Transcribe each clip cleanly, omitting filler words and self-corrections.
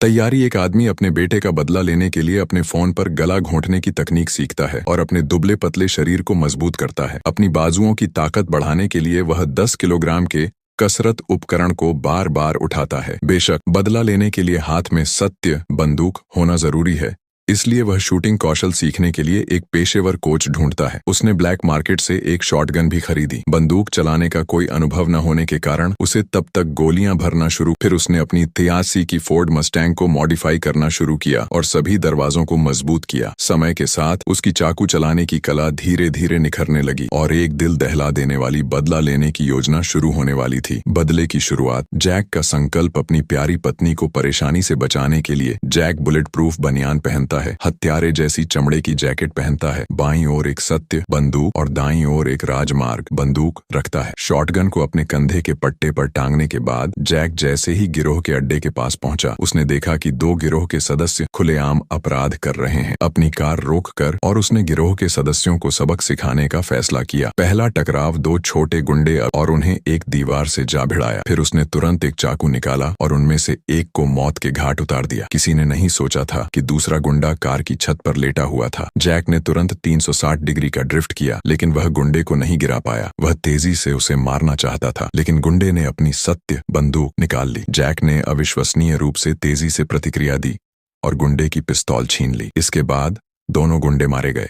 तैयारी। एक आदमी अपने बेटे का बदला लेने के लिए अपने फोन पर गला घोंटने की तकनीक सीखता है और अपने दुबले पतले शरीर को मजबूत करता है। अपनी बाजुओं की ताकत बढ़ाने के लिए वह 10 किलोग्राम के कसरत उपकरण को बार बार उठाता है। बेशक बदला लेने के लिए हाथ में सत्य बंदूक होना जरूरी है, इसलिए वह शूटिंग कौशल सीखने के लिए एक पेशेवर कोच ढूंढता है। उसने ब्लैक मार्केट से एक शॉटगन भी खरीदी। बंदूक चलाने का कोई अनुभव न होने के कारण उसे तब तक गोलियां भरना शुरू। फिर उसने अपनी 83 की फोर्ड मस्टैंग को मॉडिफाई करना शुरू किया और सभी दरवाजों को मजबूत किया। समय के साथ उसकी चाकू चलाने की कला धीरे धीरे निखरने लगी और एक दिल दहला देने वाली बदला लेने की योजना शुरू होने वाली थी। बदले की शुरुआत। जैक का संकल्प अपनी प्यारी पत्नी को परेशानी से बचाने के लिए। जैक बुलेट प्रूफ बनियान पहनता है, हत्यारे जैसी चमड़े की जैकेट पहनता है, बाईं ओर एक सत्य बंदूक और दाईं ओर एक राजमार्ग बंदूक रखता है। शॉटगन को अपने कंधे के पट्टे पर टांगने के बाद जैक जैसे ही गिरोह के अड्डे के पास पहुंचा, उसने देखा कि 2 गिरोह के सदस्य खुलेआम अपराध कर रहे हैं। अपनी कार रोककर और उसने गिरोह के सदस्यों को सबक सिखाने का फैसला किया। पहला टकराव 2 छोटे गुंडे और उन्हें एक दीवार से जा भिड़ाया। फिर उसने तुरंत एक चाकू निकाला और उनमें से एक को मौत के घाट उतार दिया। किसी ने नहीं सोचा था कि दूसरा गुंडा कार की छत पर लेटा हुआ था। जैक ने तुरंत 360 डिग्री का ड्रिफ्ट किया, लेकिन वह गुंडे को नहीं गिरा पाया। वह तेजी से उसे मारना चाहता था, लेकिन गुंडे ने अपनी सत्य बंदूक निकाल ली। जैक ने अविश्वसनीय रूप से तेजी से प्रतिक्रिया दी और गुंडे की पिस्तौल छीन ली। इसके बाद दोनों गुंडे मारे गए।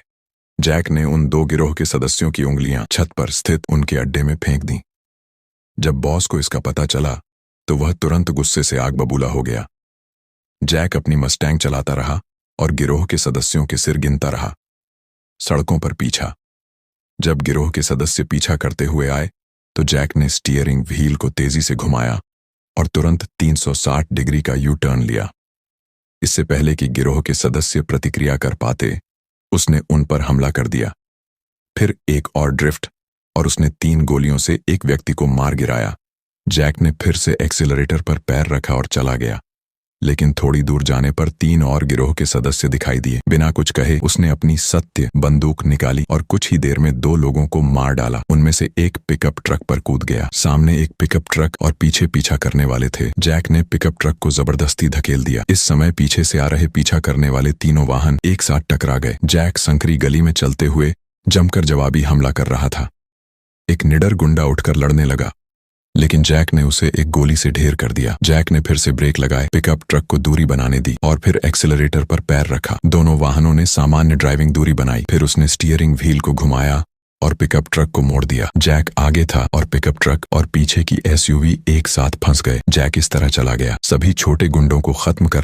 जैक ने उन 2 गिरोह के सदस्यों की उंगलियां छत पर स्थित उनके अड्डे में फेंक दी। जब बॉस को इसका पता चला तो वह तुरंत गुस्से से आग बबूला हो गया। जैक अपनी मस्टैंग चलाता रहा और गिरोह के सदस्यों के सिर गिनता रहा। सड़कों पर पीछा। जब गिरोह के सदस्य पीछा करते हुए आए तो जैक ने स्टीयरिंग व्हील को तेजी से घुमाया और तुरंत 360 डिग्री का यू टर्न लिया। इससे पहले कि गिरोह के सदस्य प्रतिक्रिया कर पाते, उसने उन पर हमला कर दिया। फिर एक और ड्रिफ्ट और उसने 3 गोलियों से एक व्यक्ति को मार गिराया। जैक ने फिर से एक्सीलरेटर पर पैर रखा और चला गया, लेकिन थोड़ी दूर जाने पर 3 और गिरोह के सदस्य दिखाई दिए। बिना कुछ कहे उसने अपनी सत्य बंदूक निकाली और कुछ ही देर में 2 लोगों को मार डाला। उनमें से एक पिकअप ट्रक पर कूद गया। सामने एक पिकअप ट्रक और पीछे पीछा करने वाले थे। जैक ने पिकअप ट्रक को जबरदस्ती धकेल दिया। इस समय पीछे से आ रहे पीछा करने वाले तीनों वाहन एक साथ टकरा गए। जैक संकरी गली में चलते हुए जमकर जवाबी हमला कर रहा था। एक निडर गुंडा उठकर लड़ने लगा, लेकिन जैक ने उसे एक गोली से ढेर कर दिया। जैक ने फिर से ब्रेक लगाए, पिकअप ट्रक को दूरी बनाने दी और फिर एक्सीलरेटर पर पैर रखा। दोनों वाहनों ने सामान्य ड्राइविंग दूरी बनाई। फिर उसने स्टीयरिंग व्हील को घुमाया और पिकअप ट्रक को मोड़ दिया। जैक आगे था और पिकअप ट्रक और पीछे की एसयूवी एक साथ फंस गए। जैक इस तरह चला गया, सभी छोटे गुंडों को खत्म कर